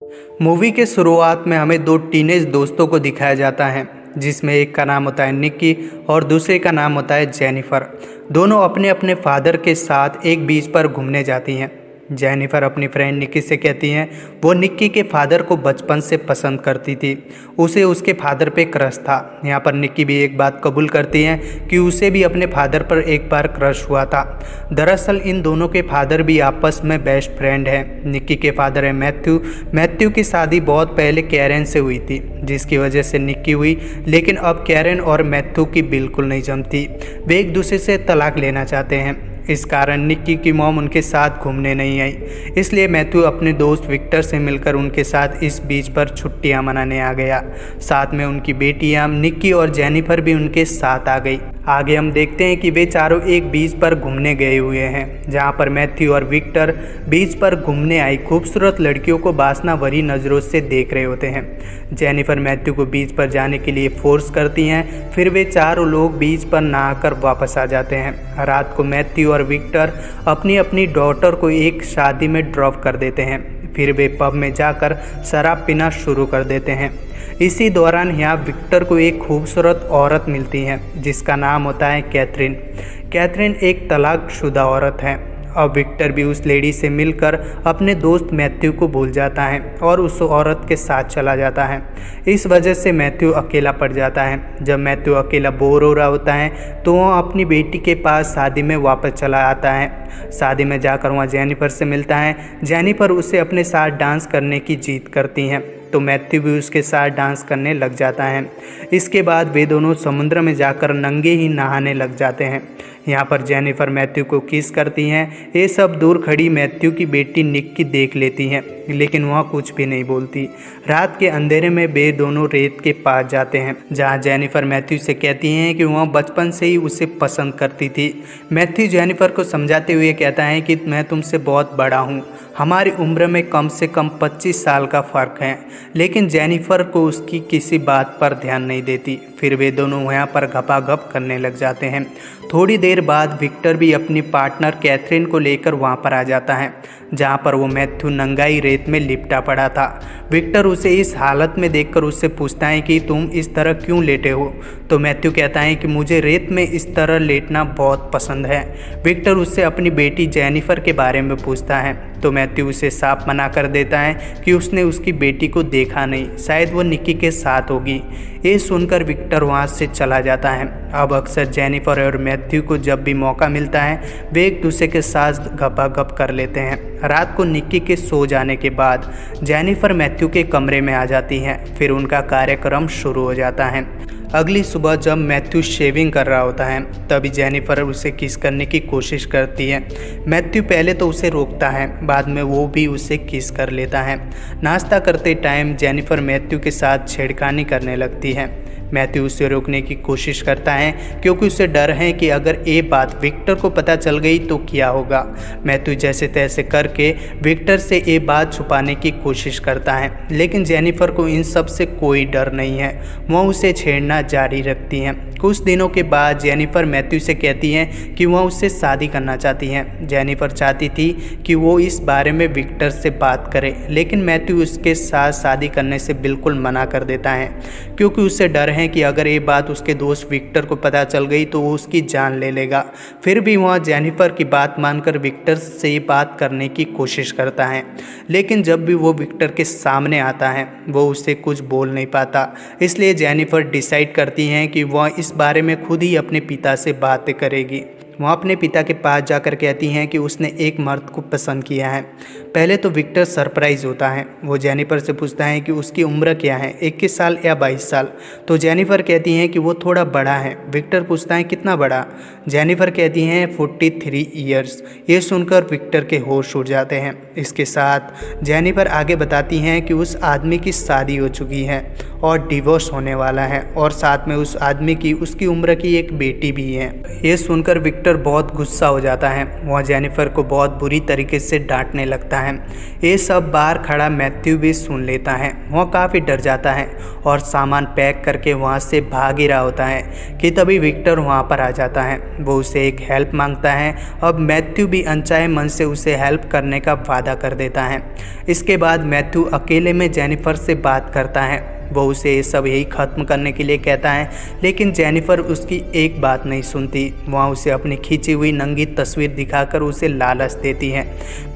Movie के शुरुआत में हमें दो टीनेज दोस्तों को दिखाया जाता है, जिसमें एक का नाम होता है निक्की और दूसरे का नाम होता है जेनिफर। दोनों अपने अपने फादर के साथ एक बीच पर घूमने जाती हैं। जेनिफर अपनी फ्रेंड निक्की से कहती हैं वो निक्की के फादर को बचपन से पसंद करती थी, उसे उसके फादर पे क्रश था। यहाँ पर निक्की भी एक बात कबूल करती हैं कि उसे भी अपने फादर पर एक बार क्रश हुआ था। दरअसल इन दोनों के फादर भी आपस में बेस्ट फ्रेंड हैं। निक्की के फादर है मैथ्यू की शादी बहुत पहले कैरेन से हुई थी, जिसकी वजह से निक्की हुई, लेकिन अब कैरेन और मैथ्यू की बिल्कुल नहीं जमती। वे एक दूसरे से तलाक लेना चाहते हैं। इस कारण निक्की की मॉम उनके साथ घूमने नहीं आई, इसलिए मैथ्यू अपने दोस्त विक्टर से मिलकर उनके साथ इस बीच पर छुट्टियां मनाने आ गया। साथ में उनकी बेटियां निक्की और जेनिफर भी उनके साथ आ गई। आगे हम देखते हैं कि वे चारों एक बीच पर घूमने गए हुए हैं, जहां पर मैथ्यू और विक्टर बीच पर घूमने आई खूबसूरत लड़कियों को वासना भरी नज़रों से देख रहे होते हैं। जेनिफर मैथ्यू को बीच पर जाने के लिए फोर्स करती हैं, फिर वे चारों लोग बीच पर नहाकर वापस आ जाते हैं। रात को मैथ्यू और विक्टर अपनी अपनी डॉटर को एक शादी में ड्रॉप कर देते हैं, फिर वे पब में जाकर शराब पीना शुरू कर देते हैं। इसी दौरान यहाँ विक्टर को एक खूबसूरत औरत मिलती है, जिसका नाम होता है कैथरीन। कैथरीन एक तलाकशुदा औरत है। अब विक्टर भी उस लेडी से मिलकर अपने दोस्त मैथ्यू को भूल जाता है और उस औरत के साथ चला जाता है। इस वजह से मैथ्यू अकेला पड़ जाता है। जब मैथ्यू अकेला बोर हो रहा होता है तो वह अपनी बेटी के पास शादी में वापस चला आता है। शादी में जाकर वहाँ जेनिफर से मिलता है। जेनिफर उसे अपने साथ डांस करने की जिद करती हैं, तो मैथ्यू भी उसके साथ डांस करने लग जाता है। इसके बाद वे दोनों समुद्र में जाकर नंगे ही नहाने लग जाते हैं। यहाँ पर जेनिफर मैथ्यू को किस करती हैं। ये सब दूर खड़ी मैथ्यू की बेटी निक्की देख लेती हैं, लेकिन वह कुछ भी नहीं बोलती। रात के अंधेरे में वे दोनों रेत के पास जाते हैं, जहाँ जेनिफर मैथ्यू से कहती हैं कि वह बचपन से ही उसे पसंद करती थी। मैथ्यू जेनिफर को समझाते हुए कहता है कि मैं तुमसे बहुत बड़ा हूँ, हमारी उम्र में कम से कम 25 साल का फ़र्क है, लेकिन जेनिफर को उसकी किसी बात पर ध्यान नहीं देती। फिर वे दोनों वहाँ पर गपागप करने लग जाते हैं। थोड़ी देर बाद विक्टर भी अपनी पार्टनर कैथरीन को लेकर वहाँ पर आ जाता है, जहाँ पर वो मैथ्यू नंगाई रेत में लिपटा पड़ा था। विक्टर उसे इस हालत में देखकर उससे पूछता है कि तुम इस तरह क्यों लेटे हो, तो मैथ्यू कहता है कि मुझे रेत में इस तरह लेटना बहुत पसंद है। विक्टर उससे अपनी बेटी जेनिफर के बारे में पूछता है, तो मैथ्यू उसे साफ मना कर देता है कि उसने उसकी बेटी को देखा नहीं, शायद वो निक्की के साथ होगी। ये सुनकर विक्टर वहाँ से चला जाता है। अब अक्सर जेनिफर और मैथ्यू को जब भी मौका मिलता है वे एक दूसरे के साथ गपागप कर लेते हैं। रात को निक्की के सो जाने के बाद जेनिफर मैथ्यू के कमरे में आ जाती हैं, फिर उनका कार्यक्रम शुरू हो जाता है। अगली सुबह जब मैथ्यू शेविंग कर रहा होता है, तभी जेनिफर उसे किस करने की कोशिश करती है। मैथ्यू पहले तो उसे रोकता है, बाद में वो भी उसे किस कर लेता है। नाश्ता करते टाइम जेनिफर मैथ्यू के साथ छेड़खानी करने लगती है। मैथ्यू उसे रोकने की कोशिश करता है, क्योंकि उसे डर है कि अगर ये बात विक्टर को पता चल गई तो क्या होगा। मैथ्यू जैसे तैसे करके विक्टर से ये बात छुपाने की कोशिश करता है, लेकिन जेनिफर को इन सब से कोई डर नहीं है। वह उसे छेड़ना जारी रखती हैं। कुछ दिनों के बाद जेनिफर मैथ्यू से कहती हैं कि वह उससे शादी करना चाहती हैं। जेनिफर चाहती थी कि वो इस बारे में विक्टर से बात करे, लेकिन मैथ्यू उसके साथ शादी करने से बिल्कुल मना कर देता है, क्योंकि उससे डर है कि अगर ये बात उसके दोस्त विक्टर को पता चल गई तो वो उसकी जान ले लेगा। फिर भी वह जेनिफर की बात मानकर विक्टर से बात करने की कोशिश करता है, लेकिन जब भी वो विक्टर के सामने आता है वो उससे कुछ बोल नहीं पाता। इसलिए जेनिफर डिसाइड करती हैं कि वह इस बारे में खुद ही अपने पिता से बातें करेगी। वह अपने पिता के पास जाकर कहती हैं कि उसने एक मर्द को पसंद किया है। पहले तो विक्टर सरप्राइज़ होता है। वो जेनिफर से पूछता है कि उसकी उम्र क्या है, 21 साल या 22 साल। तो जेनिफर कहती हैं कि वो थोड़ा बड़ा है। विक्टर पूछता है कितना बड़ा। जेनिफर कहती हैं 43 ईयर्स। ये सुनकर विक्टर के होश उड़ जाते हैं। इसके साथ जेनिफर आगे बताती हैं कि उस आदमी की शादी हो चुकी है और डिवोर्स होने वाला है, और साथ में उस आदमी की उसकी उम्र की एक बेटी भी है। ये सुनकर विक्टर विक्टर बहुत गुस्सा हो जाता है। वह जेनिफर को बहुत बुरी तरीके से डांटने लगता है। ये सब बाहर खड़ा मैथ्यू भी सुन लेता है। वह काफ़ी डर जाता है और सामान पैक करके वहाँ से भाग ही रहा होता है कि तभी विक्टर वहाँ पर आ जाता है। वो उसे एक हेल्प मांगता है। अब मैथ्यू भी अनचाहे मन से उसे हेल्प करने का वादा कर देता है। इसके बाद मैथ्यू अकेले में जेनिफर से बात करता है। वो उसे ये सब यही ख़त्म करने के लिए कहता है, लेकिन जेनिफर उसकी एक बात नहीं सुनती। वहाँ उसे अपनी खींची हुई नंगी तस्वीर दिखाकर उसे लालच देती है।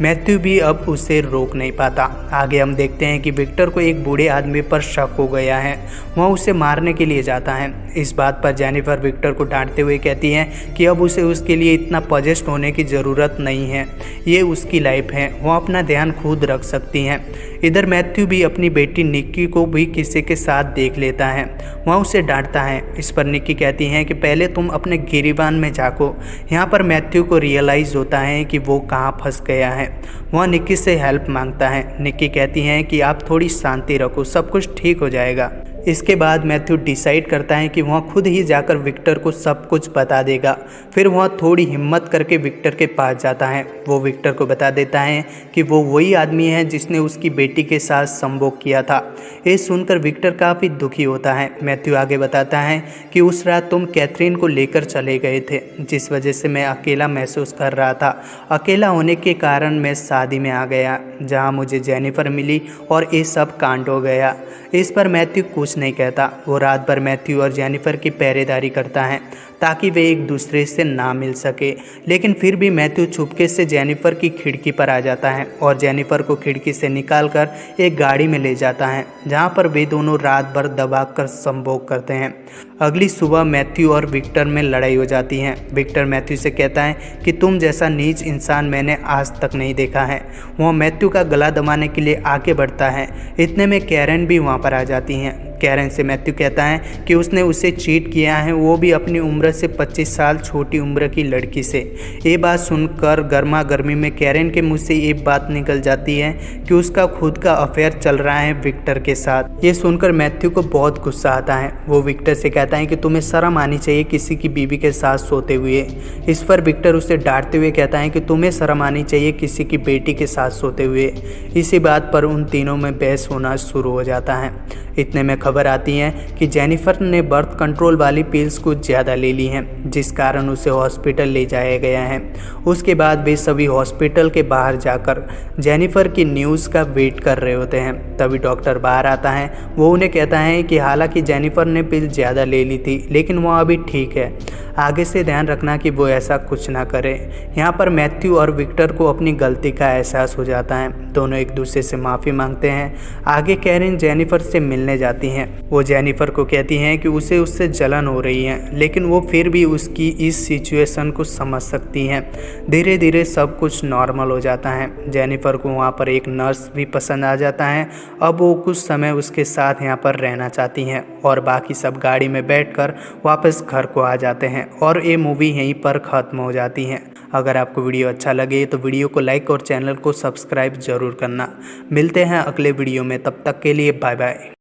मैथ्यू भी अब उसे रोक नहीं पाता। आगे हम देखते हैं कि विक्टर को एक बूढ़े आदमी पर शक हो गया है। वह उसे मारने के लिए जाता है। इस बात पर जेनिफर विक्टर को डांटते हुए कहती है कि अब उसे उसके लिए इतना पजेस्ट होने की ज़रूरत नहीं है। ये उसकी लाइफ है, वह अपना ध्यान खुद रख सकती हैं। इधर मैथ्यू भी अपनी बेटी निक्की को भी किसी के साथ देख लेता है। वह उसे डांटता है। इस पर निक्की कहती है कि पहले तुम अपने गिरिबान में झाँको। यहाँ पर मैथ्यू को रियलाइज़ होता है कि वो कहाँ फंस गया है। वह निक्की से हेल्प मांगता है। निक्की कहती है कि आप थोड़ी शांति रखो, सब कुछ ठीक हो जाएगा। इसके बाद मैथ्यू डिसाइड करता है कि वह खुद ही जाकर विक्टर को सब कुछ बता देगा। फिर वह थोड़ी हिम्मत करके विक्टर के पास जाता है। वो विक्टर को बता देता है कि वो वही आदमी है जिसने उसकी बेटी के साथ संभोग किया था। ये सुनकर विक्टर काफ़ी दुखी होता है। मैथ्यू आगे बताता है कि उस रात तुम कैथरीन को लेकर चले गए थे, जिस वजह से मैं अकेला महसूस कर रहा था। अकेला होने के कारण मैं शादी में आ गया, जहाँ मुझे जेनिफर मिली और ये सब कांड हो गया। इस पर मैथ्यू कुछ नहीं कहता। वो रात भर मैथ्यू और जेनिफर की पहरेदारी करता है ताकि वे एक दूसरे से ना मिल सके। लेकिन फिर भी मैथ्यू छुपके से जेनिफर की खिड़की पर आ जाता है और जेनिफर को खिड़की से निकालकर एक गाड़ी में ले जाता है, जहां पर वे दोनों रात भर दबाकर संभोग करते हैं। अगली सुबह मैथ्यू और विक्टर में लड़ाई हो जाती है। विक्टर मैथ्यू से कहता है कि तुम जैसा नीच इंसान मैंने आज तक नहीं देखा है। वह मैथ्यू का गला दबाने के लिए आगे बढ़ता है। इतने में कैरन भी वहाँ पर आ जाती हैं। कैरन से मैथ्यू कहता है कि उसने उसे चीट किया है, वो भी अपनी उम्र से 25 साल छोटी उम्र की लड़की से। ये बात सुनकर गर्मा गर्मी में कैरन के मुंह से ये बात निकल जाती है कि उसका खुद का अफेयर चल रहा है विक्टर के साथ। ये सुनकर मैथ्यू को बहुत गुस्सा आता है। वो विक्टर से कहता है कि तुम्हें शर्म आनी चाहिए किसी की बीवी के साथ सोते हुए। इस पर विक्टर उसे डांटते हुए कहता है कि तुम्हें शर्म आनी चाहिए किसी की बेटी के साथ सोते हुए। इसी बात पर उन तीनों में बहस होना शुरू हो जाता है। इतने में खबर आती है कि जेनिफर ने बर्थ कंट्रोल वाली पिल्स कुछ ज़्यादा ले ली हैं, जिस कारण उसे हॉस्पिटल ले जाया गया है। उसके बाद वे सभी हॉस्पिटल के बाहर जाकर जेनिफर की न्यूज़ का वेट कर रहे होते हैं। तभी डॉक्टर बाहर आता है। वो उन्हें कहता है कि हालांकि जेनिफर ने पिल ज़्यादा ले ली थी, लेकिन वो अभी ठीक है। आगे से ध्यान रखना कि वो ऐसा कुछ ना करे। यहाँ पर मैथ्यू और विक्टर को अपनी गलती का एहसास हो जाता है। दोनों एक दूसरे से माफ़ी मांगते हैं। आगे कैरन जेनिफर से मिलने जाती हैं। वो जेनिफर को कहती हैं कि उसे उससे जलन हो रही है, लेकिन वो फिर भी उसकी इस सिचुएशन को समझ सकती हैं। धीरे धीरे सब कुछ नॉर्मल हो जाता है। जेनिफर को वहाँ पर एक नर्स भी पसंद आ जाता है। अब वो कुछ समय उसके साथ यहाँ पर रहना चाहती हैं और बाकी सब गाड़ी में बैठकर वापस घर को आ जाते हैं और ये मूवी यहीं पर ख़त्म हो जाती है। अगर आपको वीडियो अच्छा लगे तो वीडियो को लाइक और चैनल को सब्सक्राइब ज़रूर करना। मिलते हैं अगले वीडियो में, तब तक के लिए बाय बाय।